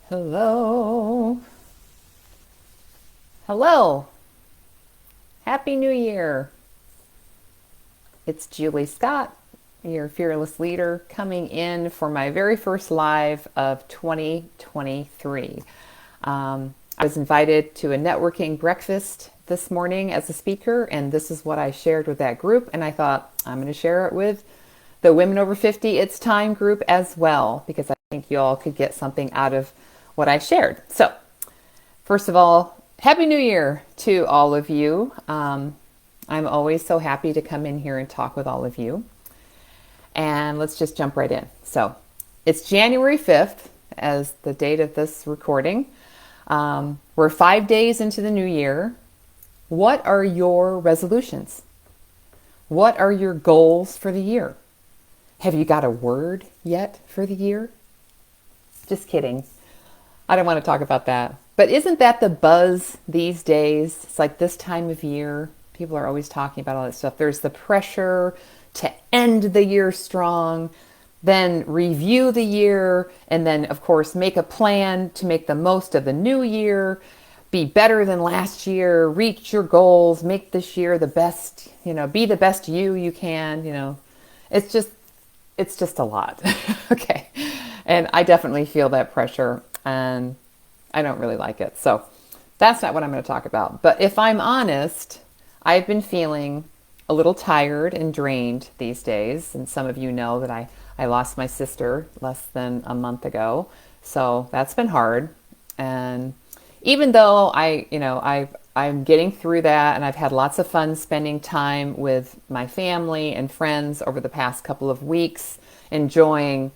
Hello. Hello. Happy New Year. It's Julie Scott, your fearless leader, coming in for my very first live of 2023. I was invited to a networking breakfast this morning as a speaker, and this is what I shared with that group. And I thought I'm going to share it with the Women Over 50 It's Time group as well, because I think you all could get something out of what I shared. So, first of all, Happy New Year to all of you. I'm always so happy to come in here and talk with all of you. And let's just jump right in. So, it's January 5th as the date of this recording. We're 5 days into the new year. What are your resolutions? What are your goals for the year? Have you got a word yet for the year? Just kidding. I don't want to talk about that. But isn't that the buzz these days? It's like this time of year, people are always talking about all that stuff. There's the pressure to end the year strong, then review the year, and then, of course, make a plan to make the most of the new year, be better than last year, reach your goals, make this year the best, be the best you can. It's just a lot. Okay. And I definitely feel that pressure, and I don't really like it. So that's not what I'm going to talk about. But if I'm honest, I've been feeling a little tired and drained these days. And some of you know that I lost my sister less than a month ago. So that's been hard. And even though I'm getting through that, and I've had lots of fun spending time with my family and friends over the past couple of weeks, enjoying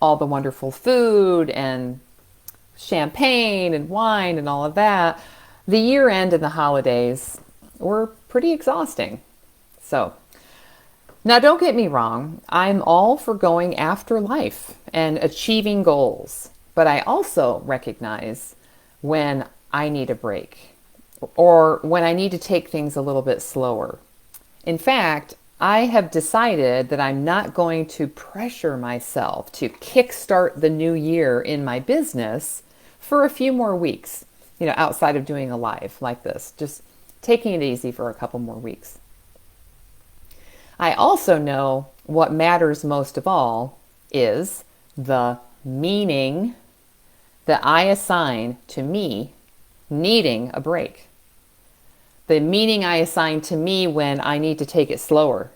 all the wonderful food and champagne and wine and all of that, the year end and the holidays were pretty exhausting. So, now don't get me wrong, I'm all for going after life and achieving goals, but I also recognize when I need a break or when I need to take things a little bit slower. In fact, I have decided that I'm not going to pressure myself to kickstart the new year in my business for a few more weeks, outside of doing a live like this, just taking it easy for a couple more weeks. I also know what matters most of all is the meaning that I assign to me needing a break. The meaning I assign to me when I need to take it slower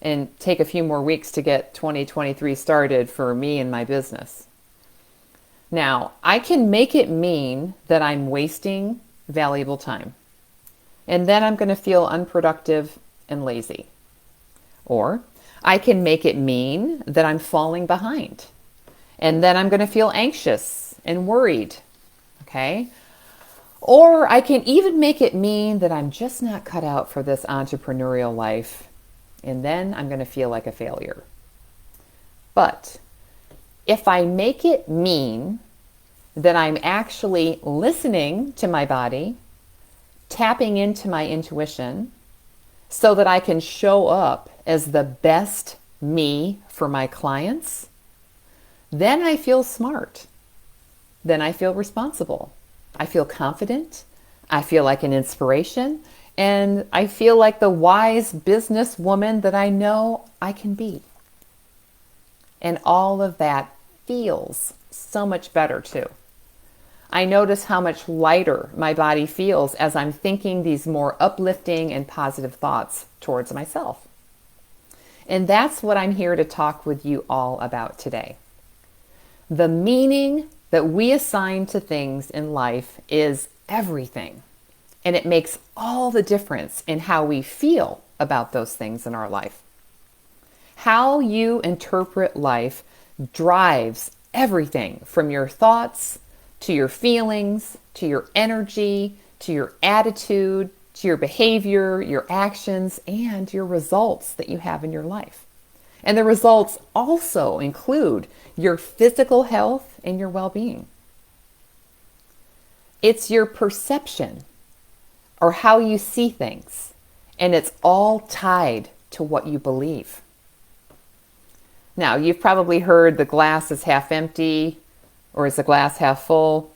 and take a few more weeks to get 2023 started for me and my business. Now, I can make it mean that I'm wasting valuable time, and then I'm going to feel unproductive and lazy. Or I can make it mean that I'm falling behind, and then I'm going to feel anxious and worried. Okay? Or I can even make it mean that I'm just not cut out for this entrepreneurial life, and then I'm going to feel like a failure. But if I make it mean that I'm actually listening to my body, tapping into my intuition, so that I can show up as the best me for my clients, then I feel smart. Then I feel responsible. I feel confident, I feel like an inspiration, and I feel like the wise businesswoman that I know I can be. And all of that feels so much better too. I notice how much lighter my body feels as I'm thinking these more uplifting and positive thoughts towards myself. And that's what I'm here to talk with you all about today. The meaning that we assign to things in life is everything. And it makes all the difference in how we feel about those things in our life. How you interpret life drives everything from your thoughts to your feelings, to your energy, to your attitude, to your behavior, your actions, and your results that you have in your life. And the results also include your physical health and your well-being. It's your perception or how you see things, and it's all tied to what you believe. Now, you've probably heard the glass is half empty or is the glass half full?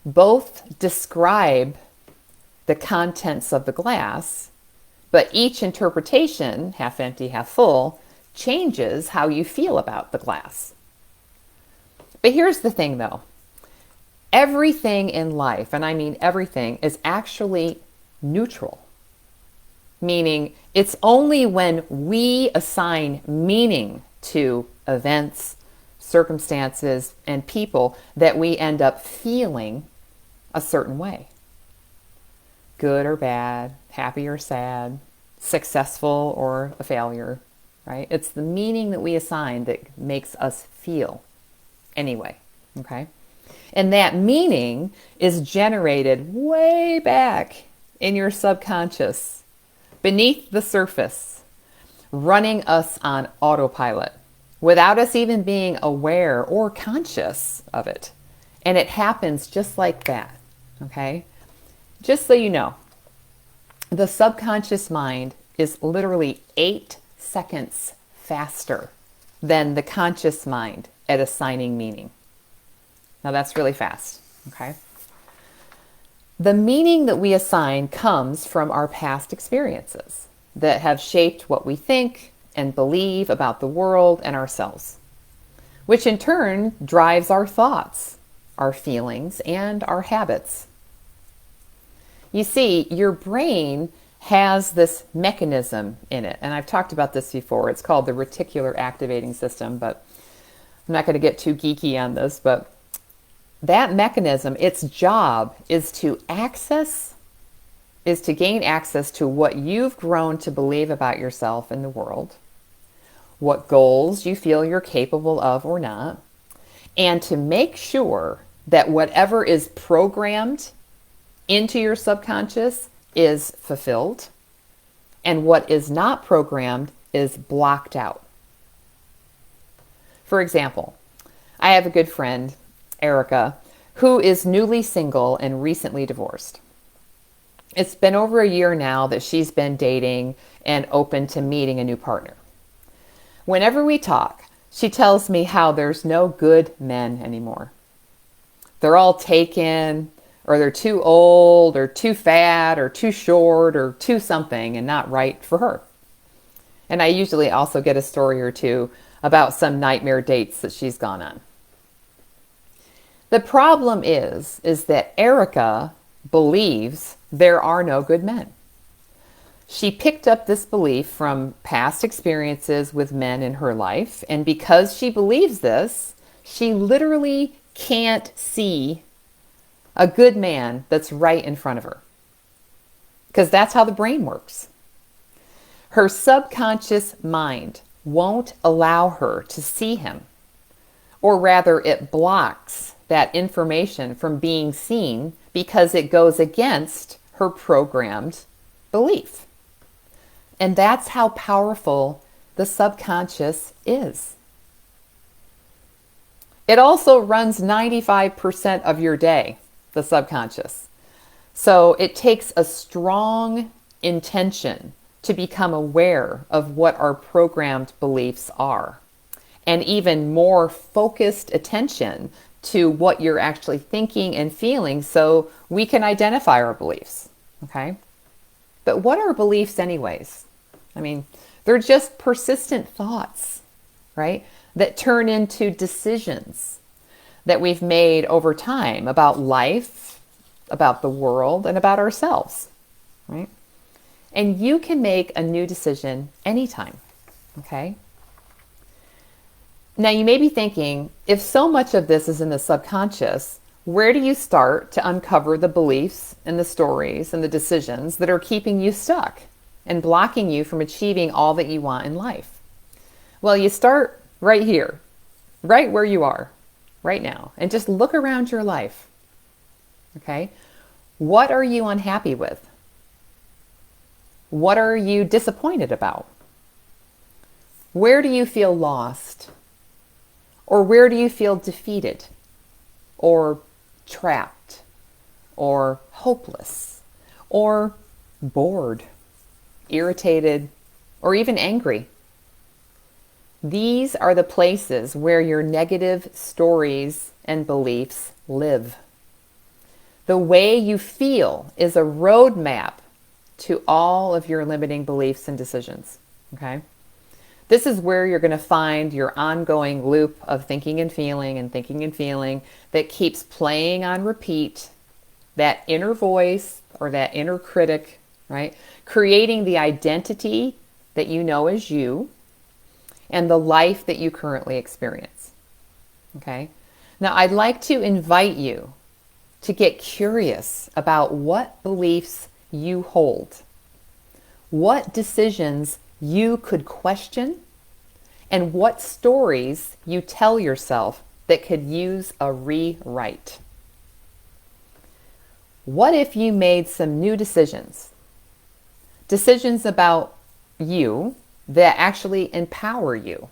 Both describe the contents of the glass, but each interpretation, half empty, half full, changes how you feel about the glass. But here's the thing though. Everything in life, and I mean everything, is actually neutral. Meaning it's only when we assign meaning to events, circumstances, and people that we end up feeling a certain way. Good or bad, happy or sad, successful or a failure, right? It's the meaning that we assign that makes us feel anyway, okay? And that meaning is generated way back in your subconscious, beneath the surface, running us on autopilot without us even being aware or conscious of it. And it happens just like that, okay? Just so you know, the subconscious mind is literally 8 seconds faster than the conscious mind at assigning meaning. Now that's really fast, okay? The meaning that we assign comes from our past experiences that have shaped what we think and believe about the world and ourselves, which in turn drives our thoughts, our feelings, and our habits. You see, your brain has this mechanism in it, and I've talked about this before. It's called the reticular activating system, but I'm not going to get too geeky on this, but that mechanism, its job is to gain access to what you've grown to believe about yourself and the world, what goals you feel you're capable of or not, and to make sure that whatever is programmed into your subconscious is fulfilled, and what is not programmed is blocked out. For example, I have a good friend, Erica, who is newly single and recently divorced. It's been over a year now that she's been dating and open to meeting a new partner. Whenever we talk, she tells me how there's no good men anymore. They're all taken, or they're too old, or too fat, or too short, or too something, and not right for her. And I usually also get a story or two about some nightmare dates that she's gone on. The problem is that Erica believes there are no good men. She picked up this belief from past experiences with men in her life, and because she believes this, she literally can't see a good man that's right in front of her. Because that's how the brain works. Her subconscious mind won't allow her to see him, or rather it blocks that information from being seen because it goes against her programmed belief. And that's how powerful the subconscious is. It also runs 95% of your day, the subconscious. So it takes a strong intention to become aware of what our programmed beliefs are, and even more focused attention to what you're actually thinking and feeling so we can identify our beliefs, okay? But what are beliefs anyways? I mean, they're just persistent thoughts, right? That turn into decisions that we've made over time about life, about the world, and about ourselves, right? And you can make a new decision anytime, okay? Now you may be thinking, if so much of this is in the subconscious, where do you start to uncover the beliefs and the stories and the decisions that are keeping you stuck and blocking you from achieving all that you want in life? Well, you start right here, right where you are, right now, and just look around your life, okay? What are you unhappy with? What are you disappointed about? Where do you feel lost? Or where do you feel defeated, or trapped, or hopeless, or bored, irritated, or even angry? These are the places where your negative stories and beliefs live. The way you feel is a roadmap to all of your limiting beliefs and decisions. Okay? This is where you're going to find your ongoing loop of thinking and feeling that keeps playing on repeat, that inner voice or that inner critic, right? Creating the identity that you know as you and the life that you currently experience. Okay? Now, I'd like to invite you to get curious about what beliefs you hold, what decisions you could question, and what stories you tell yourself that could use a rewrite. What if you made some new decisions? Decisions about you that actually empower you.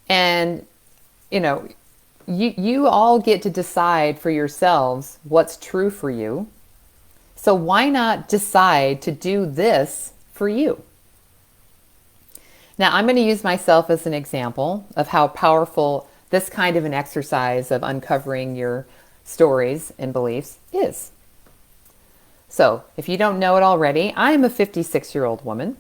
And, you all get to decide for yourselves what's true for you. So why not decide to do this for you? Now, I'm going to use myself as an example of how powerful this kind of an exercise of uncovering your stories and beliefs is. So, if you don't know it already, I'm a 56-year-old woman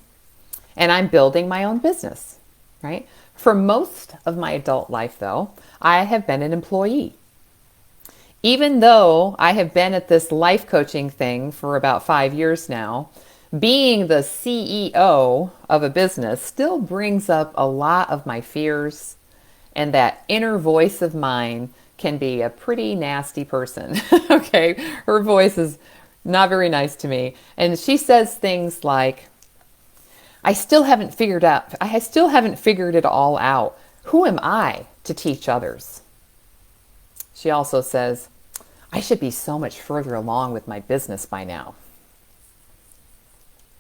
and I'm building my own business, right? For most of my adult life, though, I have been an employee. Even though I have been at this life coaching thing for about 5 years now, being the CEO of a business still brings up a lot of my fears, and that inner voice of mine can be a pretty nasty person. Okay, her voice is not very nice to me, and she says things like, I still haven't figured it all out. Who am I to teach others? She also says, I should be so much further along with my business by now.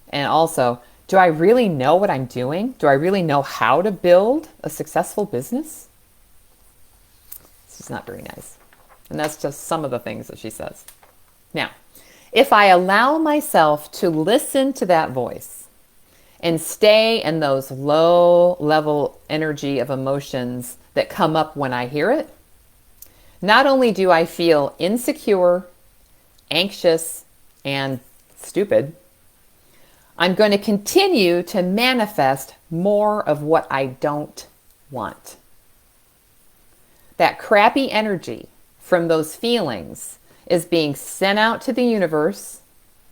And also, do I really know what I'm doing? Do I really know how to build a successful business? This is not very nice. And that's just some of the things that she says. Now, if I allow myself to listen to that voice and stay in those low level energy of emotions that come up when I hear it, not only do I feel insecure, anxious, and stupid, I'm going to continue to manifest more of what I don't want. That crappy energy from those feelings is being sent out to the universe,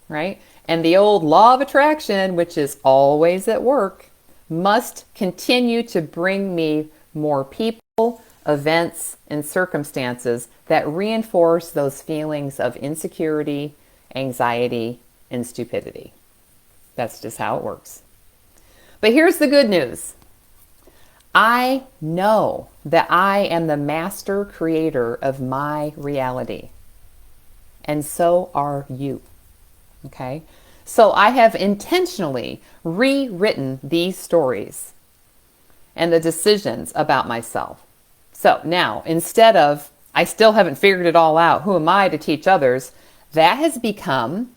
right? And the old law of attraction, which is always at work, must continue to bring me more people, events, and circumstances that reinforce those feelings of insecurity, anxiety, and stupidity. That's just how it works. But here's the good news. I know that I am the master creator of my reality. And so are you. Okay? So I have intentionally rewritten these stories and the decisions about myself. So now, instead of, I still haven't figured it all out, who am I to teach others? That has become,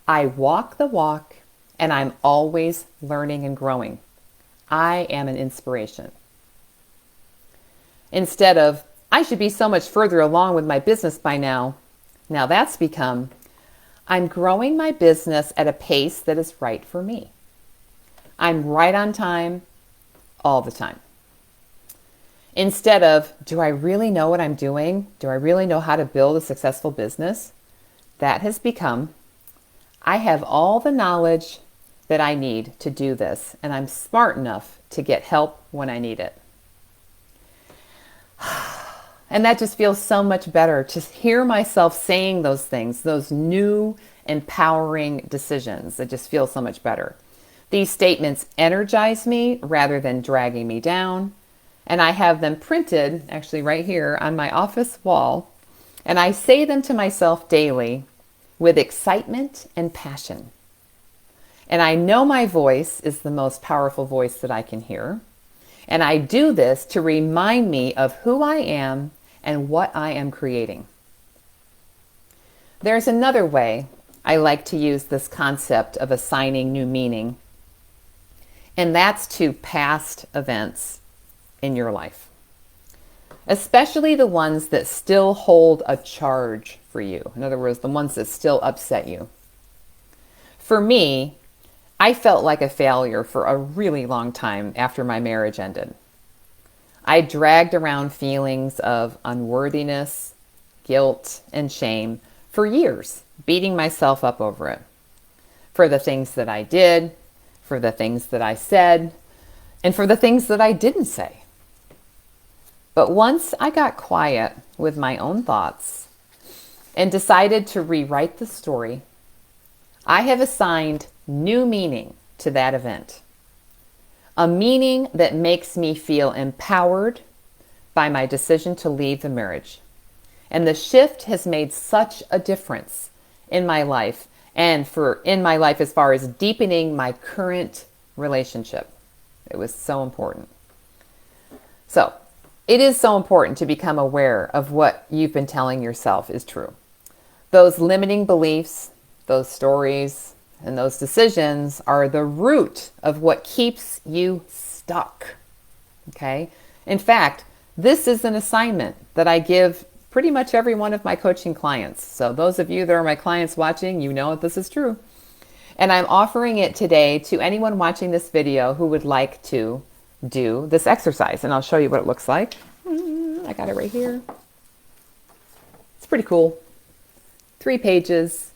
I walk the walk and I'm always learning and growing. I am an inspiration. Instead of, I should be so much further along with my business by now. Now that's become, I'm growing my business at a pace that is right for me. I'm right on time all the time. Instead of, do I really know what I'm doing? Do I really know how to build a successful business? That has become, I have all the knowledge that I need to do this, and I'm smart enough to get help when I need it. And that just feels so much better to hear myself saying those things, those new empowering decisions. It just feels so much better. These statements energize me rather than dragging me down. And I have them printed actually right here on my office wall. And I say them to myself daily with excitement and passion. And I know my voice is the most powerful voice that I can hear. And I do this to remind me of who I am and what I am creating. There's another way I like to use this concept of assigning new meaning. And that's to past events in your life, especially the ones that still hold a charge for you. In other words, the ones that still upset you. For me, I felt like a failure for a really long time after my marriage ended. I dragged around feelings of unworthiness, guilt, and shame for years, beating myself up over it. For the things that I did, for the things that I said, and for the things that I didn't say. But once I got quiet with my own thoughts and decided to rewrite the story, I have assigned new meaning to that event. A meaning that makes me feel empowered by my decision to leave the marriage. And the shift has made such a difference in my life, and in my life as far as deepening my current relationship. It was so important. So, it is so important to become aware of what you've been telling yourself is true. Those limiting beliefs, those stories, and those decisions are the root of what keeps you stuck. Okay? In fact, this is an assignment that I give pretty much every one of my coaching clients. So those of you that are my clients watching, you know that this is true. And I'm offering it today to anyone watching this video who would like to do this exercise. And I'll show you what it looks like. I got it right here. It's pretty cool. 3 pages.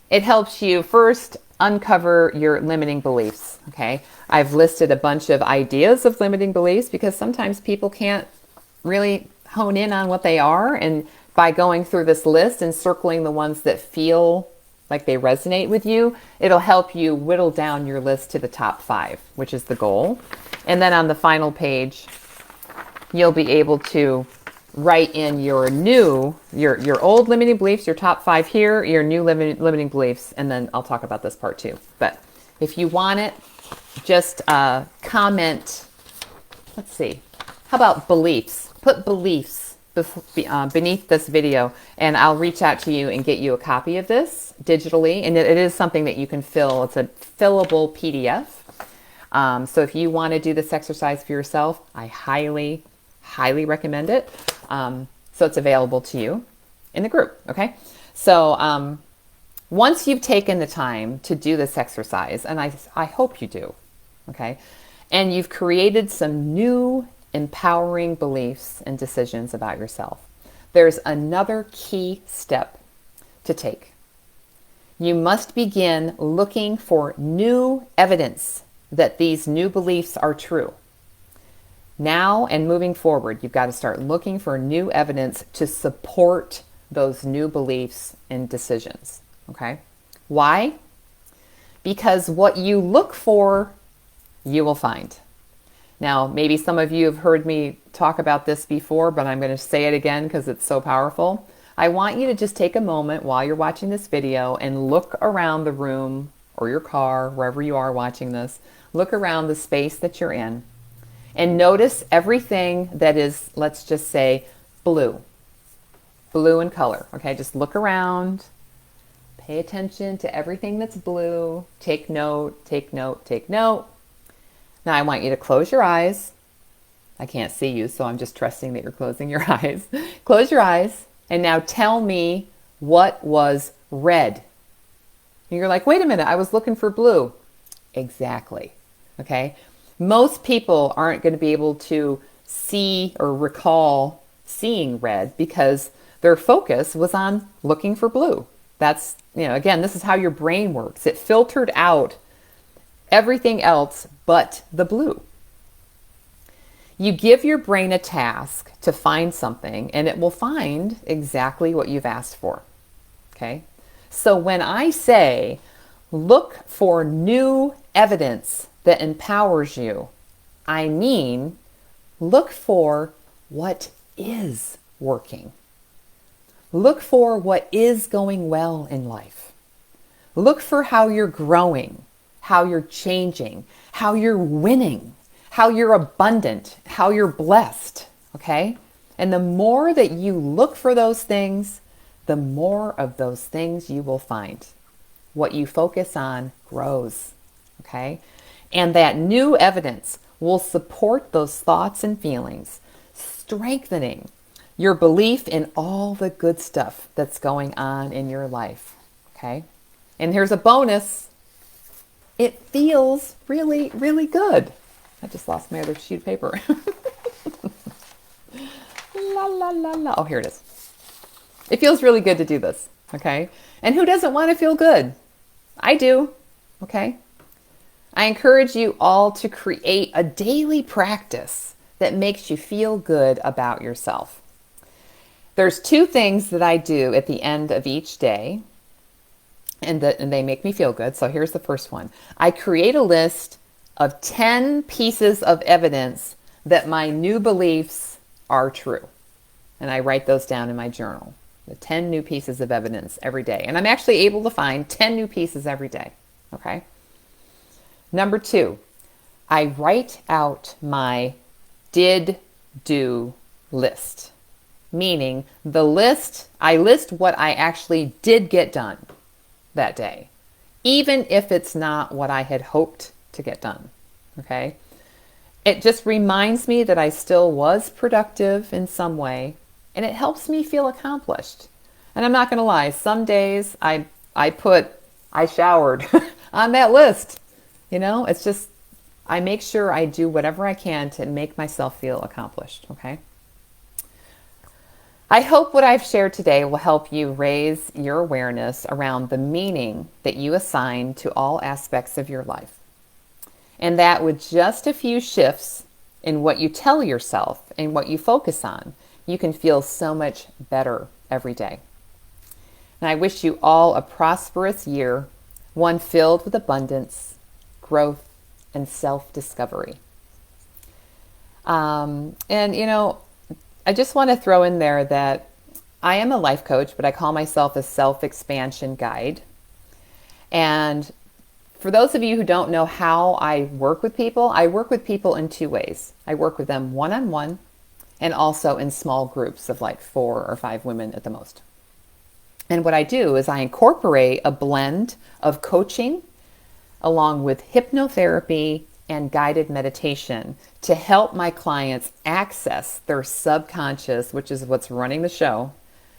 It helps you first uncover your limiting beliefs. Okay, I've listed a bunch of ideas of limiting beliefs because sometimes people can't really hone in on what they are. And by going through this list and circling the ones that feel like they resonate with you, it'll help you whittle down your list to the top 5, which is the goal. And then on the final page, you'll be able to write in your old limiting beliefs, your top 5 here, your new limiting beliefs, and then I'll talk about this part too. But if you want it, just comment, let's see, how about beliefs? Put beliefs beneath this video, and I'll reach out to you and get you a copy of this digitally. And it is something that you can fill. It's a fillable PDF. So if you want to do this exercise for yourself, I highly recommend it. So it's available to you in the group. Okay. So once you've taken the time to do this exercise, and I hope you do, okay, and you've created some new empowering beliefs and decisions about yourself, there's another key step to take. You must begin looking for new evidence that these new beliefs are true. Now and moving forward, you've got to start looking for new evidence to support those new beliefs and decisions. Okay? Why? Because what you look for, you will find. Now, maybe some of you have heard me talk about this before, but I'm going to say it again because it's so powerful. I want you to just take a moment while you're watching this video and look around the room or your car, wherever you are watching this. Look around the space that you're in and notice everything that is, let's just say, blue in color. Okay, just look around, pay attention to everything that's blue. Take note, take note, take note. Now I want you to close your eyes. I can't see you, so I'm just trusting that you're closing your eyes. Close your eyes, and now tell me what was red. And you're like, wait a minute, I was looking for blue. Exactly. Okay? Most people aren't going to be able to see or recall seeing red because their focus was on looking for blue. That's, again, this is how your brain works. It filtered out everything else but the blue. You give your brain a task to find something, and it will find exactly what you've asked for. Okay? So when I say, look for new evidence that empowers you, I mean, look for what is working. Look for what is going well in life. Look for how you're growing, how you're changing, how you're winning, how you're abundant, how you're blessed, okay? And the more that you look for those things, the more of those things you will find. What you focus on grows, okay? And that new evidence will support those thoughts and feelings, strengthening your belief in all the good stuff that's going on in your life. Okay? And here's a bonus. It feels really, really good. I just lost my other sheet of paper. La, la, la, la. Oh, here it is. It feels really good to do this. Okay? And who doesn't want to feel good? I do. Okay? I encourage you all to create a daily practice that makes you feel good about yourself. There's 2 things that I do at the end of each day, and they make me feel good. So here's the first one. I create a list of 10 pieces of evidence that my new beliefs are true. And I write those down in my journal. The 10 new pieces of evidence every day. And I'm actually able to find 10 new pieces every day. Okay? Number 2, I write out my did-do list. Meaning I list what I actually did get done that day, even if it's not what I had hoped to get done. Okay? It just reminds me that I still was productive in some way, and it helps me feel accomplished. And I'm not going to lie, some days I showered on that list. You know, it's just, I make sure I do whatever I can to make myself feel accomplished. Okay? I hope what I've shared today will help you raise your awareness around the meaning that you assign to all aspects of your life. And that with just a few shifts in what you tell yourself and what you focus on, you can feel so much better every day. And I wish you all a prosperous year, one filled with abundance, growth, and self-discovery. And, you know, I just want to throw in there that I am a life coach, but I call myself a self-expansion guide. And for those of you who don't know how I work with people in 2 ways. I work with them one-on-one and also in small groups of like 4 or 5 women at the most. And what I do is I incorporate a blend of coaching along with hypnotherapy and guided meditation to help my clients access their subconscious, which is what's running the show,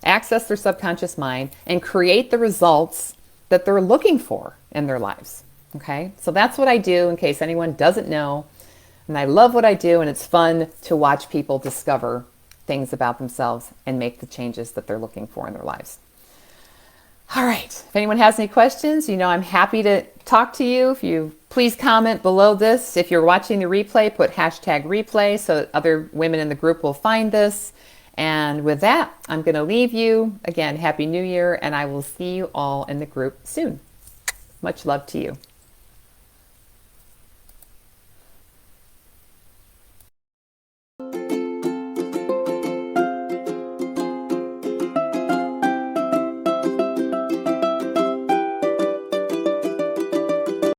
access their subconscious mind and create the results that they're looking for in their lives. Okay? So that's what I do in case anyone doesn't know. And I love what I do, and it's fun to watch people discover things about themselves and make the changes that they're looking for in their lives. All right. If anyone has any questions, you know I'm happy to talk to you. If you please comment below this. If you're watching the replay, put #replay so that other women in the group will find this. And with that, I'm going to leave you. Again, Happy New Year, and I will see you all in the group soon. Much love to you.